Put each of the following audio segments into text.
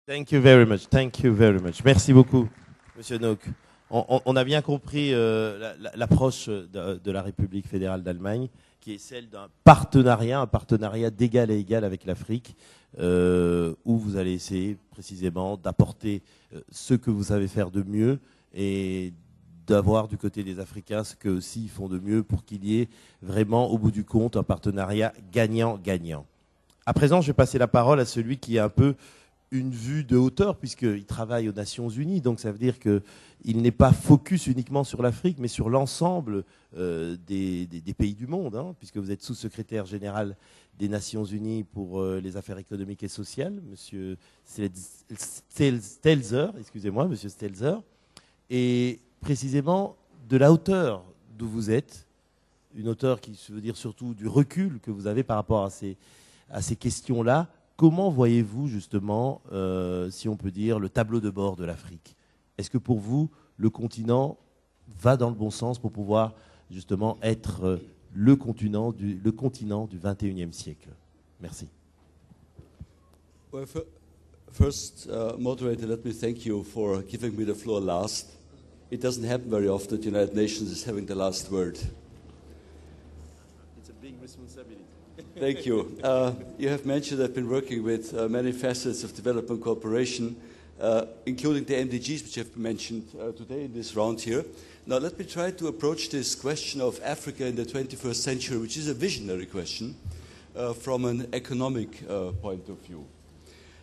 Thank you very much. Thank you very much. Merci beaucoup, Monsieur Nock. On a bien compris l'approche de la République fédérale d'Allemagne, qui est celle d'un partenariat, un partenariat d'égal à égal avec l'Afrique, où vous allez essayer précisément d'apporter ce que vous savez faire de mieux et d'avoir du côté des Africains ce qu'eux aussi ils font de mieux pour qu'il y ait vraiment, au bout du compte, un partenariat gagnant-gagnant. À présent, je vais passer la parole à celui qui a un peu une vue de hauteur, puisqu'il travaille aux Nations Unies, donc ça veut dire qu'il n'est pas focus uniquement sur l'Afrique, mais sur l'ensemble des pays du monde, hein, puisque vous êtes sous-secrétaire général des Nations Unies pour les affaires économiques et sociales, Monsieur Stelzer, excusez-moi, Monsieur Stelzer, et précisément de la hauteur d'où vous êtes, une hauteur qui veut dire surtout du recul que vous avez par rapport à ces questions-là. Comment voyez-vous justement, si on peut dire, le tableau de bord de l'Afrique? Est-ce que pour vous, le continent va dans le bon sens pour pouvoir justement être le continent du XXIe siècle? Merci. Well, first, moderator, let me thank you for giving me the floor last. It doesn't happen very often that the United Nations is having the last word. It's a big responsibility. Thank you. You have mentioned I've been working with many facets of development cooperation, including the MDGs, which have been mentioned today in this round here. Now, let me try to approach this question of Africa in the 21st century, which is a visionary question, from an economic point of view.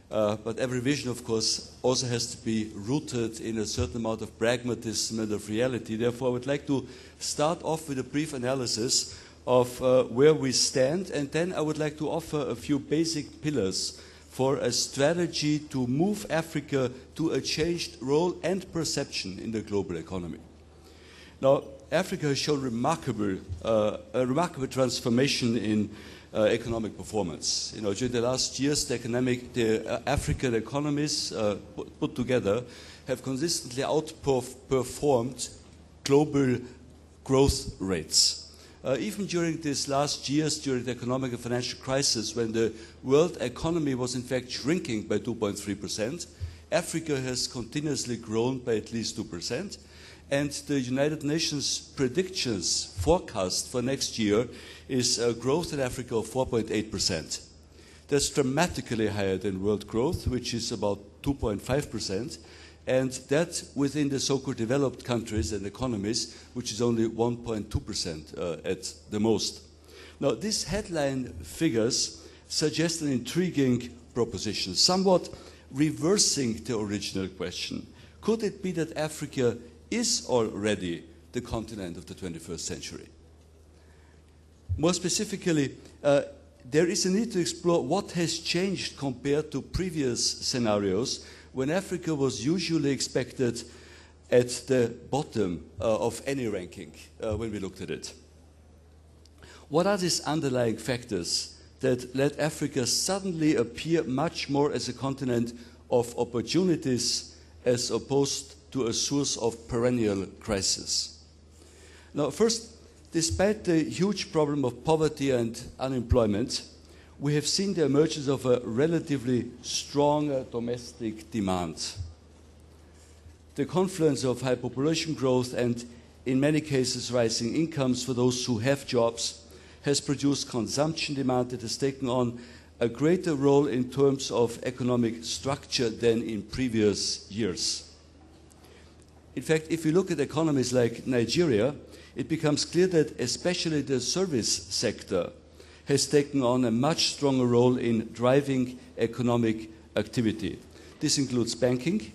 But every vision, of course, also has to be rooted in a certain amount of pragmatism and of reality. Therefore, I would like to start off with a brief analysis of where we stand, and then I would like to offer a few basic pillars for a strategy to move Africa to a changed role and perception in the global economy. Now, Africa has shown a remarkable transformation in economic performance. You know, during the last years, the African economies put together have consistently outperformed global growth rates. Even during these last years, during the economic and financial crisis, when the world economy was in fact shrinking by 2.3%, Africa has continuously grown by at least 2%. And the United Nations predictions forecast for next year is a growth in Africa of 4.8%. That's dramatically higher than world growth, which is about 2.5%. And that within the so-called developed countries and economies, which is only 1.2% at the most. Now, these headline figures suggest an intriguing proposition, somewhat reversing the original question. Could it be that Africa is already the continent of the 21st century? More specifically, there is a need to explore what has changed compared to previous scenarios when Africa was usually expected at the bottom of any ranking when we looked at it. What are these underlying factors that led Africa suddenly appear much more as a continent of opportunities as opposed to a source of perennial crisis? Now, first, despite the huge problem of poverty and unemployment, we have seen the emergence of a relatively strong domestic demand. The confluence of high population growth and, in many cases, rising incomes for those who have jobs has produced consumption demand that has taken on a greater role in terms of economic structure than in previous years. In fact, if you look at economies like Nigeria, it becomes clear that especially the service sector has taken on a much stronger role in driving economic activity. This includes banking,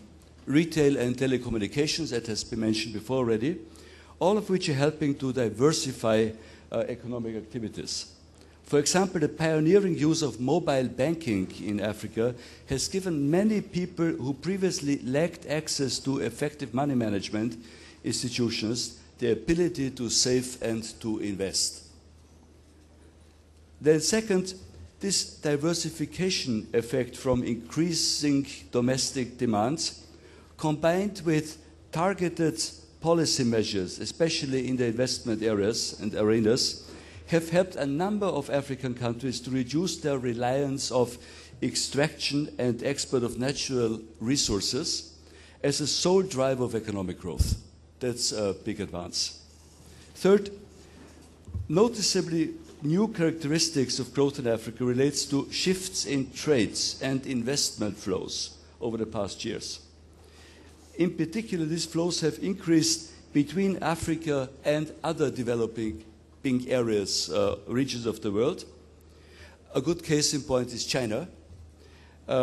retail and telecommunications, that has been mentioned before already, all of which are helping to diversify economic activities. For example, the pioneering use of mobile banking in Africa has given many people who previously lacked access to effective money management institutions the ability to save and to invest. Then second, this diversification effect from increasing domestic demands combined with targeted policy measures, especially in the investment areas and arenas, have helped a number of African countries to reduce their reliance of extraction and export of natural resources as a sole driver of economic growth. That's a big advance. Third, noticeably new characteristics of growth in Africa relates to shifts in trades and investment flows over the past years. In particular, these flows have increased between Africa and other developing areas, regions of the world. A good case in point is China,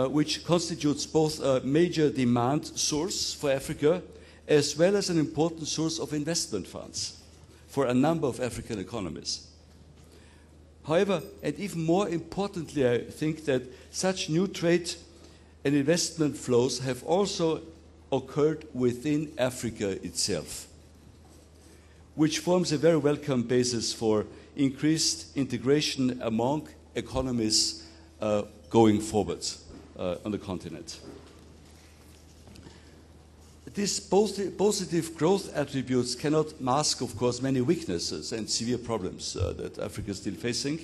which constitutes both a major demand source for Africa as well as an important source of investment funds for a number of African economies. However, and even more importantly, I think that such new trade and investment flows have also occurred within Africa itself, which forms a very welcome basis for increased integration among economies going forward on the continent. These positive growth attributes cannot mask, of course, many weaknesses and severe problems that Africa is still facing.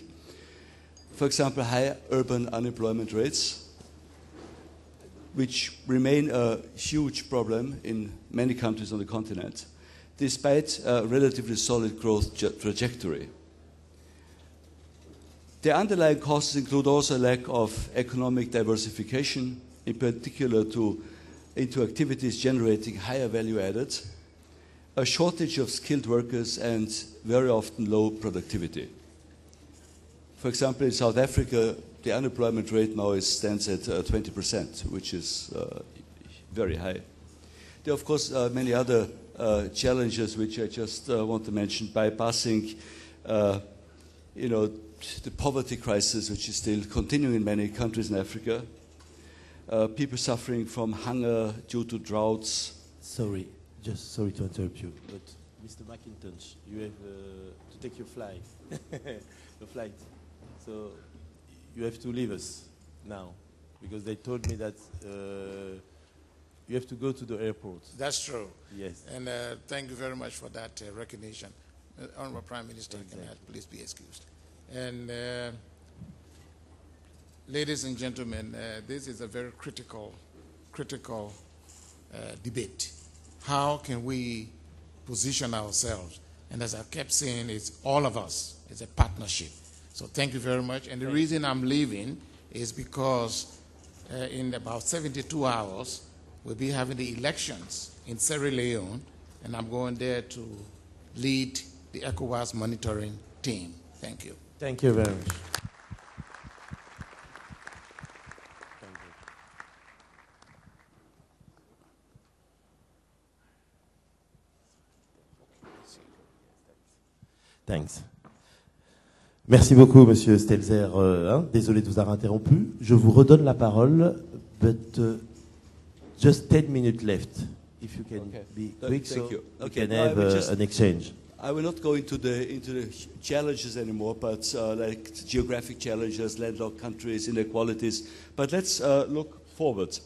For example, high urban unemployment rates, which remain a huge problem in many countries on the continent, despite a relatively solid growth trajectory. The underlying causes include also a lack of economic diversification, in particular into activities generating higher value added, a shortage of skilled workers, and very often low productivity. For example, in South Africa, the unemployment rate now stands at 20%, which is very high. There are, of course, many other challenges which I just want to mention, bypassing, the poverty crisis, which is still continuing in many countries in Africa. People suffering from hunger due to droughts. Sorry to interrupt you, but Mr. McIntosh, you have to take your flight. Your flight. So you have to leave us now, because they told me that you have to go to the airport. That's true. Yes. And thank you very much for that recognition. Honorable Prime Minister, exactly. Can I please be excused? And ladies and gentlemen, this is a very critical debate. How can we position ourselves? And as I kept saying, it's all of us. It's a partnership. So thank you very much. And the reason I'm leaving is because in about 72 hours, we'll be having the elections in Sierra Leone, and I'm going there to lead the ECOWAS monitoring team. Thank you. Thank you very much. Thanks. Merci beaucoup, Monsieur Stelzer. Désolé de vous avoir interrompu. Je vous redonne la parole, but just 10 minutes left. If you can be quick, Thank you. we can have an exchange. I will not go into the challenges anymore, but like geographic challenges, landlocked countries, inequalities. But let's look forward.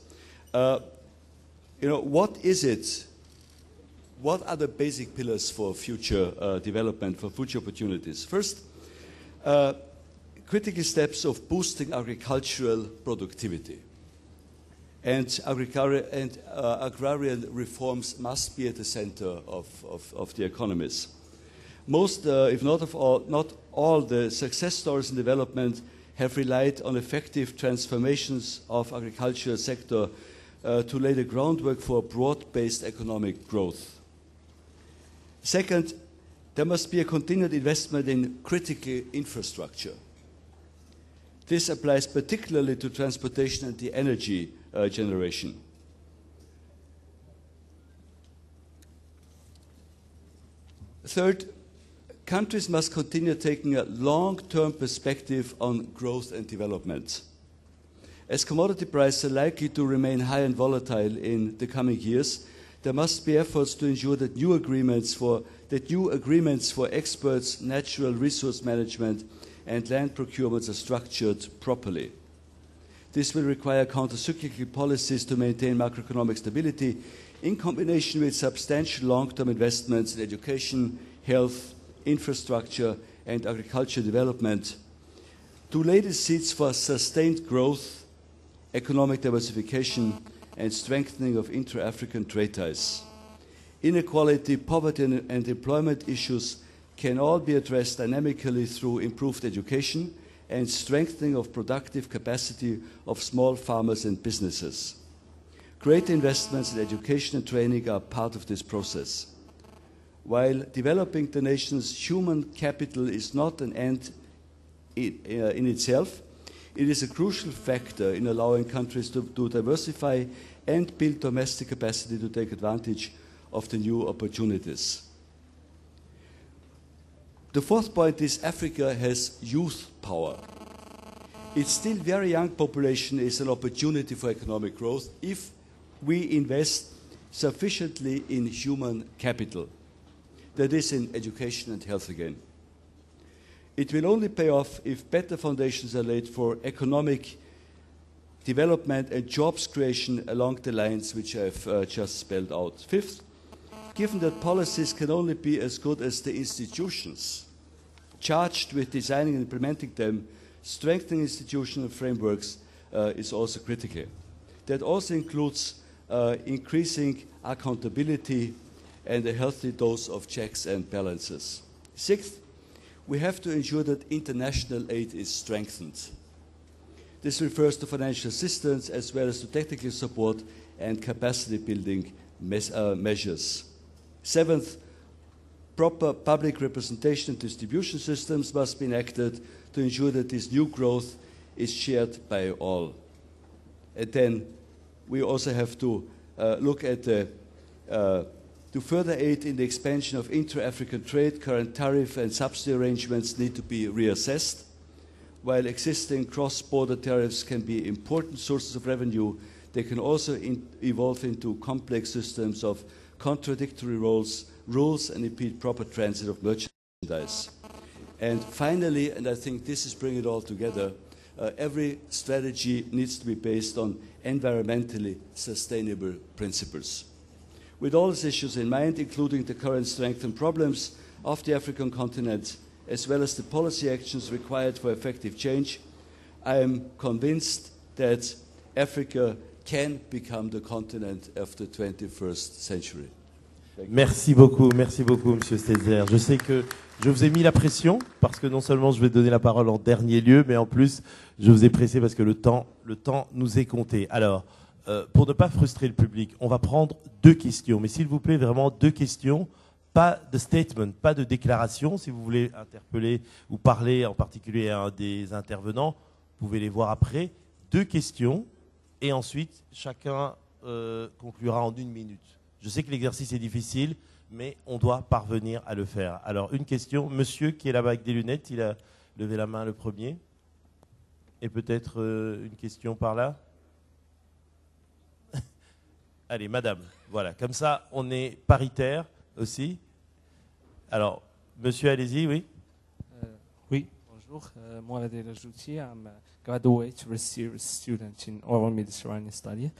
What is it? What are the basic pillars for future development, for future opportunities? First, critical steps of boosting agricultural productivity. And agrarian reforms must be at the center of the economies. Most, if not all, the success stories in development have relied on effective transformations of agricultural sector to lay the groundwork for broad-based economic growth. Second, there must be a continued investment in critical infrastructure. This applies particularly to transportation and the energy generation. Third, countries must continue taking a long-term perspective on growth and development. As commodity prices are likely to remain high and volatile in the coming years, there must be efforts to ensure that new agreements for exports, natural resource management, and land procurements are structured properly. This will require counter-cyclical policies to maintain macroeconomic stability in combination with substantial long-term investments in education, health, infrastructure, and agriculture development to lay the seeds for sustained growth economic diversification, and strengthening of intra-African trade ties. Inequality, poverty, and employment issues can all be addressed dynamically through improved education and strengthening of productive capacity of small farmers and businesses. Great investments in education and training are part of this process. While developing the nation's human capital is not an end in itself, it is a crucial factor in allowing countries to diversify and build domestic capacity to take advantage of the new opportunities. The fourth point is Africa has youth power. Its still very young population is an opportunity for economic growth if we invest sufficiently in human capital, that is, in education and health again. It will only pay off if better foundations are laid for economic development and jobs creation along the lines which I've just spelled out. Fifth, given that policies can only be as good as the institutions charged with designing and implementing them, strengthening institutional frameworks is also critical. That also includes increasing accountability and a healthy dose of checks and balances. Sixth, we have to ensure that international aid is strengthened. This refers to financial assistance as well as to technical support and capacity building measures. Seventh, proper public representation and distribution systems must be enacted to ensure that this new growth is shared by all. And then we also have to look at to further aid in the expansion of intra-African trade. Current tariff and subsidy arrangements need to be reassessed. While existing cross-border tariffs can be important sources of revenue, they can also evolve into complex systems of contradictory rules and impede proper transit of merchandise. And finally, and I think this is bringing it all together, every strategy needs to be based on environmentally sustainable principles. With all these issues in mind, including the current strengths and problems of the African continent, as well as the policy actions required for effective change, I am convinced that Africa can become the continent of the 21st century. Merci beaucoup, Monsieur Stézer. Je sais que je vous ai mis la pression parce que non seulement je vais donner la parole en dernier lieu, mais en plus je vous ai pressé parce que le temps nous est compté. Alors, pour ne pas frustrer le public, on va prendre 2 questions, mais s'il vous plaît, vraiment 2 questions, pas de statement, pas de déclaration. Si vous voulez interpeller ou parler en particulier à un des intervenants, vous pouvez les voir après. 2 questions et ensuite chacun conclura en 1 minute. Je sais que l'exercice est difficile, mais on doit parvenir à le faire. Alors, une question. Monsieur qui est là-bas avec des lunettes, il a levé la main le premier. Et peut-être une question par là. Allez, madame. Voilà, comme ça, on est paritaire aussi. Alors, monsieur, allez-y, oui. Oui, bonjour. Moi, Adel Ajouti, I'm a graduate research student in Oral Mediterranean Study.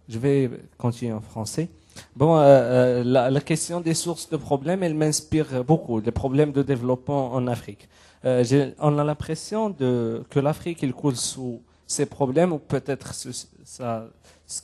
Je vais continuer en français. Bon, la question des sources de problèmes, elle m'inspire beaucoup. Les problèmes de développement en Afrique. On a l'impression que l'Afrique, il coule sous ces problèmes, ou peut-être ce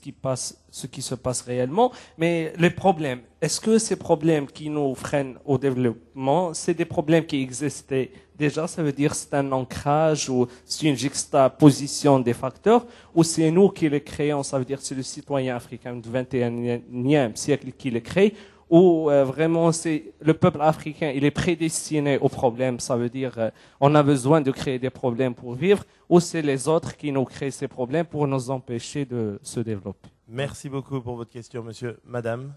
qui se passe réellement. Mais les problèmes, est-ce que ces problèmes qui nous freinent au développement, c'est des problèmes qui existaient déjà? Ça veut dire c'est un ancrage ou c'est une juxtaposition des facteurs, ou c'est nous qui les créons? Ça veut dire c'est le citoyen africain du 21e siècle qui les crée, ou vraiment c'est le peuple africain, il est prédestiné aux problèmes? Ça veut dire on a besoin de créer des problèmes pour vivre, ou c'est les autres qui nous créent ces problèmes pour nous empêcher de se développer? Merci beaucoup pour votre question, monsieur. Madame,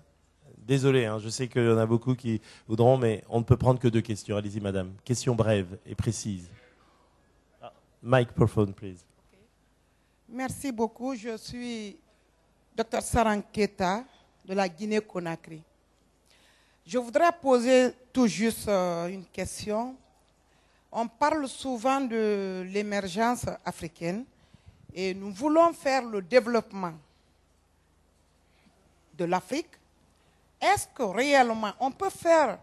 désolé, je sais qu'il y en a beaucoup qui voudront, mais on ne peut prendre que 2 questions. Allez-y, madame. Question brève et précise. Microphone, please. Okay. Merci beaucoup. Je suis Dr Saranketa de la Guinée-Conakry. Je voudrais poser tout juste une question. On parle souvent de l'émergence africaine et nous voulons faire le développement de l'Afrique. Est-ce que réellement on peut faire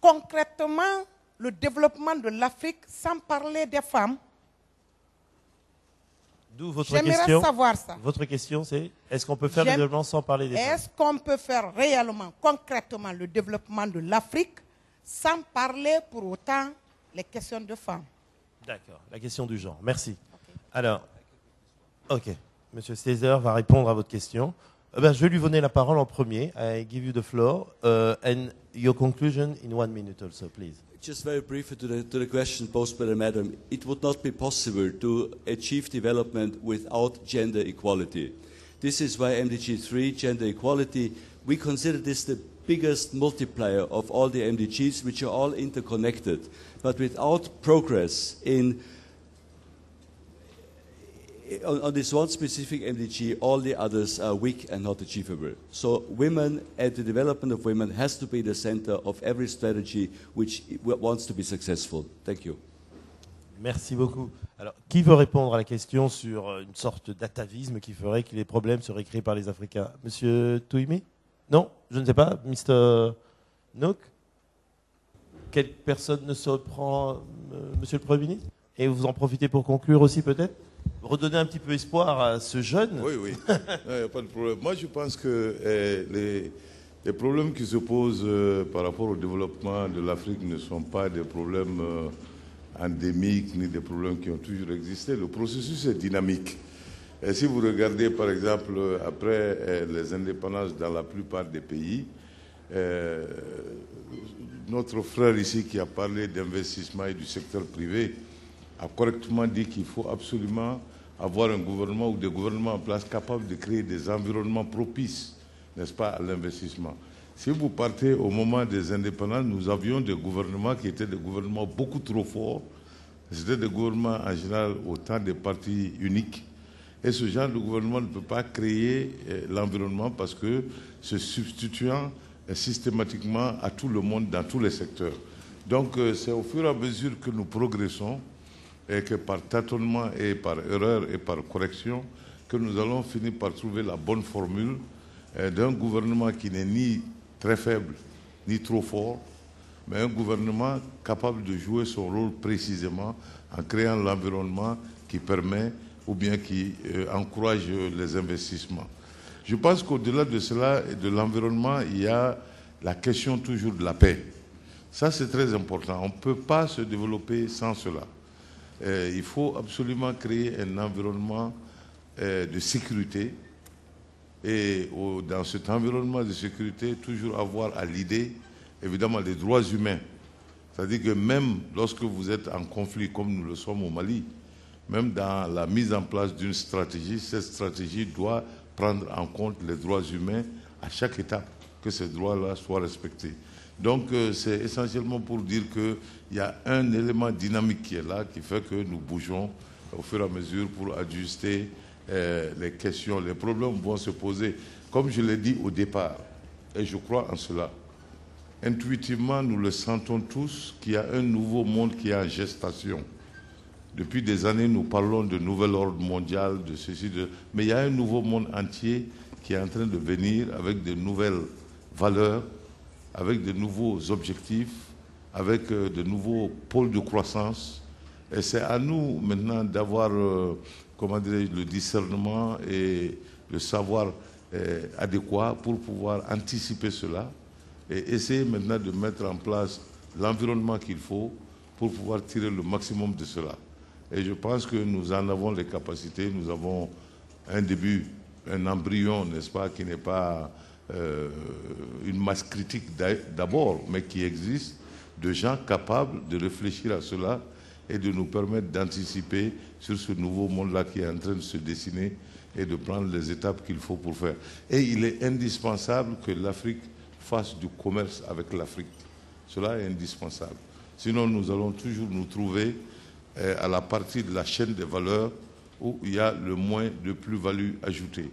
concrètement le développement de l'Afrique sans parler des femmes? D'où votre J'aimerais question. savoir ça. Votre question, c'est est-ce qu'on peut faire le développement sans parler des femmes? Est-ce qu'on peut faire réellement, concrètement, le développement de l'Afrique sans parler pour autant les questions de femmes? D'accord, la question du genre. Merci. Alors, ok, Monsieur Césaire va répondre à votre question. Je vais lui donner la parole en premier. I give you the floor. And your conclusion in 1 minute also, please. Just very briefly to the question posed by the madam, it would not be possible to achieve development without gender equality. This is why MDG 3, gender equality, we consider this the biggest multiplier of all the MDGs, which are all interconnected. But without progress on this one specific MDG, all the others are weak and not achievable. So women and the development of women has to be the center of every strategy which wants to be successful. Thank you. Merci beaucoup. Alors, qui veut répondre à la question sur une sorte d'atavisme qui ferait que les problèmes seraient créés par les Africains? Monsieur Touimi? Non, je ne sais pas. Mr. Nook? Quelle personne ne se reprend, Monsieur le Premier ministre? Et vous en profitez pour conclure aussi peut-être? Redonner un petit peu espoir à ce jeune. Oui, oui. Il n'y a pas de problème. Moi, je pense que les problèmes qui se posent par rapport au développement de l'Afrique ne sont pas des problèmes endémiques ni des problèmes qui ont toujours existé. Le processus est dynamique. Et si vous regardez, par exemple, après les indépendances dans la plupart des pays, notre frère ici qui a parlé d'investissement et du secteur privé a correctement dit qu'il faut absolument avoir un gouvernement ou des gouvernements en place capables de créer des environnements propices, n'est-ce pas, à l'investissement. Si vous partez au moment des indépendances, nous avions des gouvernements qui étaient des gouvernements beaucoup trop forts. C'était des gouvernements en général au temps des partis uniques. Et ce genre de gouvernement ne peut pas créer l'environnement parce que se substituant systématiquement à tout le monde dans tous les secteurs. Donc c'est au fur et à mesure que nous progressons et que par tâtonnement et par erreur et par correction, que nous allons finir par trouver la bonne formule d'un gouvernement qui n'est ni très faible, ni trop fort, mais un gouvernement capable de jouer son rôle précisément en créant l'environnement qui permet ou bien qui encourage les investissements. Je pense qu'au-delà de cela et de l'environnement, il y a la question toujours de la paix. Ça, c'est très important. On ne peut pas se développer sans cela. Il faut absolument créer un environnement de sécurité et dans cet environnement de sécurité, toujours avoir à l'idée, évidemment, les droits humains. C'est-à-dire que même lorsque vous êtes en conflit, comme nous le sommes au Mali, même dans la mise en place d'une stratégie, cette stratégie doit prendre en compte les droits humains à chaque étape, que ces droits-là soient respectés. Donc c'est essentiellement pour dire qu'il y a un élément dynamique qui est là, qui fait que nous bougeons au fur et à mesure pour ajuster les questions. Les problèmes vont se poser. Comme je l'ai dit au départ, et je crois en cela, intuitivement nous le sentons tous qu'il y a un nouveau monde qui est en gestation. Depuis des années, nous parlons de nouvel ordre mondial, de ceci, mais il y a un nouveau monde entier qui est en train de venir avec de nouvelles valeurs, avec de nouveaux objectifs, avec de nouveaux pôles de croissance. Et c'est à nous maintenant d'avoir le discernement et le savoir adéquat pour pouvoir anticiper cela et essayer maintenant de mettre en place l'environnement qu'il faut pour pouvoir tirer le maximum de cela. Et je pense que nous en avons les capacités, nous avons un début, un embryon, n'est-ce pas, qui n'est pas une masse critique d'abord, mais qui existe, de gens capables de réfléchir à cela et de nous permettre d'anticiper sur ce nouveau monde-là qui est en train de se dessiner et de prendre les étapes qu'il faut pour faire. Et il est indispensable que l'Afrique fasse du commerce avec l'Afrique. Cela est indispensable. Sinon, nous allons toujours nous trouver à la partie de la chaîne des valeurs où il y a le moins de plus-value ajoutée.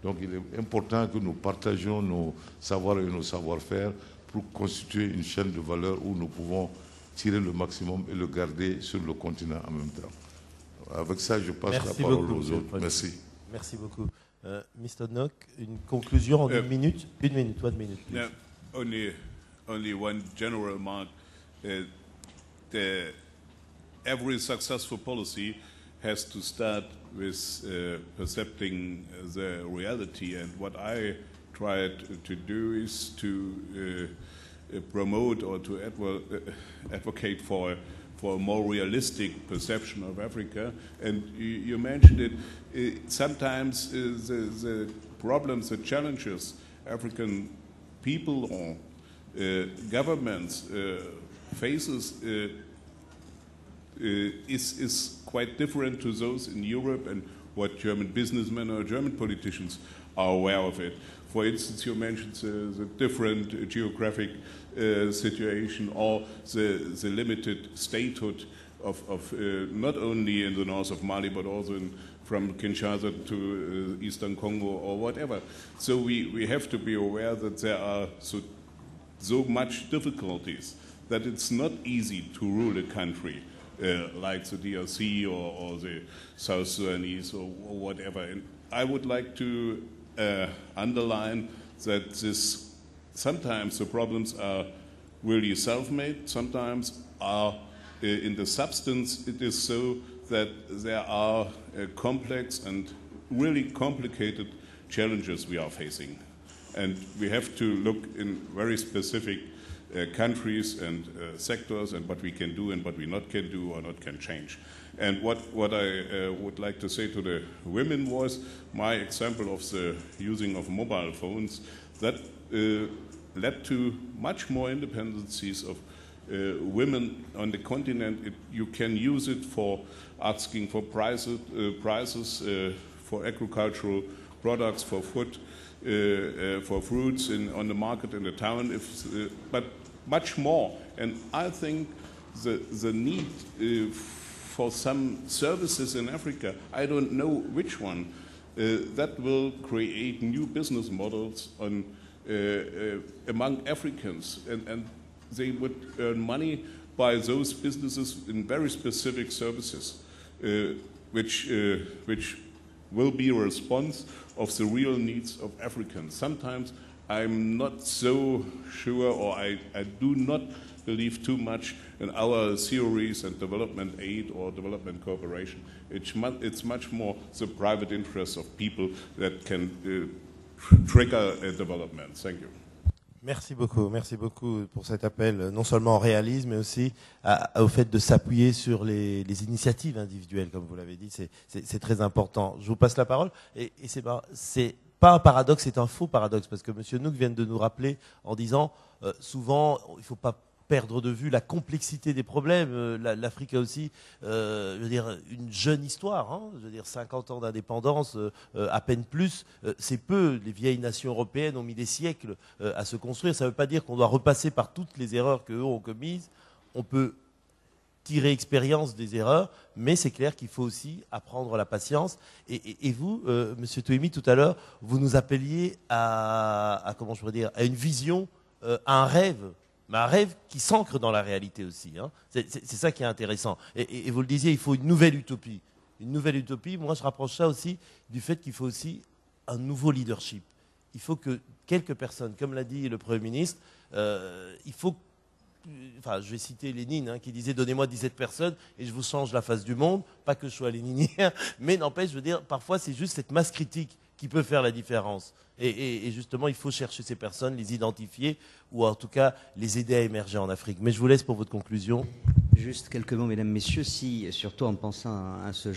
Donc il est important que nous partagions nos savoirs et nos savoir-faire pour constituer une chaîne de valeur où nous pouvons tirer le maximum et le garder sur le continent en même temps. Avec ça, je passe la parole aux autres. Merci. Merci beaucoup. Mr. Nock, une conclusion en une minute. Une minute, 1 minute. No, only one general remark. Every successful policy has to start with percepting the reality. And what I tried to do is to promote or to advocate for a more realistic perception of Africa. And you mentioned it, sometimes the problems, the challenges African people or governments faces is quite different to those in Europe and what German businessmen or German politicians are aware of it. For instance, you mentioned the different geographic situation or the limited statehood of not only in the north of Mali but also from Kinshasa to Eastern Congo or whatever. So we have to be aware that there are so much difficulties that it's not easy to rule a country like the DRC or the South Sudanese or whatever. And I would like to underline that sometimes the problems are really self-made, sometimes are in the substance it is so that there are complex and really complicated challenges we are facing. And we have to look in very specific countries and sectors and what we can do and what we not can do or not can change. And what I would like to say to the women was my example of the using of mobile phones that led to much more independencies of women on the continent. You can use it for asking for prices for agricultural products, for food, for fruits on the market in the town, but much more. And I think the need for some services in Africa, I don't know which one, that will create new business models among Africans, and they would earn money by those businesses in very specific services, which will be a response of the real needs of Africans. Sometimes I'm not so sure, or I do not believe too much in our theories and development aid or development cooperation. It's much more the private interests of people that can trigger a development. Thank you. Merci beaucoup pour cet appel, non seulement au réalisme, mais aussi au fait de s'appuyer sur les initiatives individuelles, comme vous l'avez dit, c'est très important. Je vous passe la parole, et c'est pas un paradoxe, c'est un faux paradoxe, parce que M. Nouk vient de nous rappeler en disant, souvent, il ne faut pas perdre de vue la complexité des problèmes. L'Afrique a aussi, je veux dire, une jeune histoire, hein, je veux dire 50 ans d'indépendance, à peine plus, c'est peu. Les vieilles nations européennes ont mis des siècles à se construire. Ça ne veut pas dire qu'on doit repasser par toutes les erreurs qu'eux ont commises. On peut tirer expérience des erreurs, mais c'est clair qu'il faut aussi apprendre la patience. Et vous, Monsieur Touimi, tout à l'heure, vous nous appeliez à comment je pourrais dire, à une vision, à un rêve. Mais un rêve qui s'ancre dans la réalité aussi. Hein. C'est ça qui est intéressant. Et vous le disiez, il faut une nouvelle utopie. Une nouvelle utopie, moi je rapproche ça aussi du fait qu'il faut aussi un nouveau leadership. Il faut que quelques personnes, comme l'a dit le Premier ministre, il faut... Enfin, je vais citer Lénine, hein, qui disait « Donnez-moi 17 personnes et je vous change la face du monde ». Pas que je sois léninien, mais n'empêche, je veux dire, parfois c'est juste cette masse critique qui peut faire la différence. Et justement, il faut chercher ces personnes, les identifier, ou en tout cas les aider à émerger en Afrique. Mais je vous laisse pour votre conclusion. Juste quelques mots, mesdames, messieurs. Surtout en pensant à cette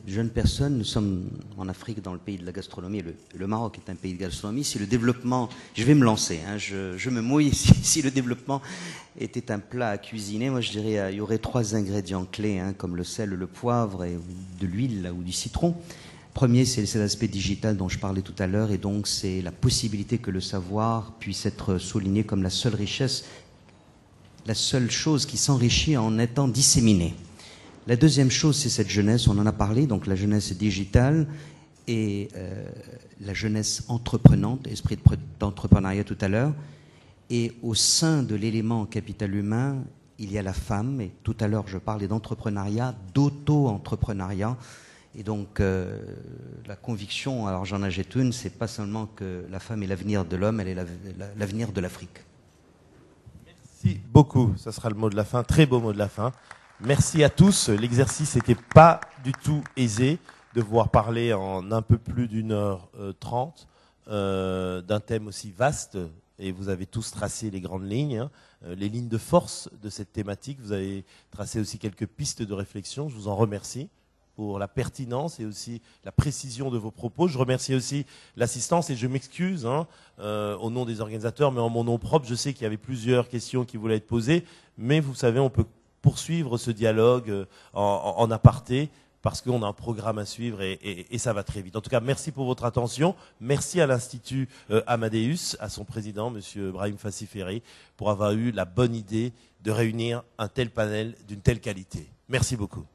jeune personne, nous sommes en Afrique, dans le pays de la gastronomie. Le Maroc est un pays de gastronomie. Si le développement, je vais me lancer, hein, je me mouille, si le développement était un plat à cuisiner, moi je dirais il y aurait 3 ingrédients clés, hein, comme le sel, le poivre et de l'huile ou du citron. Premier, c'est l'aspect digital dont je parlais tout à l'heure, et donc c'est la possibilité que le savoir puisse être souligné comme la seule richesse, la seule chose qui s'enrichit en étant disséminée. La deuxième chose, c'est cette jeunesse, on en a parlé, donc la jeunesse digitale et la jeunesse entreprenante, esprit d'entrepreneuriat tout à l'heure. Et au sein de l'élément capital humain, il y a la femme, et tout à l'heure je parlais d'entrepreneuriat, d'auto-entrepreneuriat. Et donc, la conviction, alors j'en achète une, c'est pas seulement que la femme est l'avenir de l'homme, elle est l'avenir de l'Afrique. Merci beaucoup, ça sera le mot de la fin, très beau mot de la fin. Merci à tous. L'exercice n'était pas du tout aisé de voir parler en un peu plus d'1h30 d'un thème aussi vaste. Et vous avez tous tracé les grandes lignes, hein, les lignes de force de cette thématique. Vous avez tracé aussi quelques pistes de réflexion. Je vous en remercie pour la pertinence et aussi la précision de vos propos. Je remercie aussi l'assistance et je m'excuse au nom des organisateurs, mais en mon nom propre. Je sais qu'il y avait plusieurs questions qui voulaient être posées, mais vous savez, on peut poursuivre ce dialogue en aparté parce qu'on a un programme à suivre et ça va très vite. En tout cas, merci pour votre attention. Merci à l'Institut Amadeus, à son président, M. Brahim Fassiferi, pour avoir eu la bonne idée de réunir un tel panel d'une telle qualité. Merci beaucoup.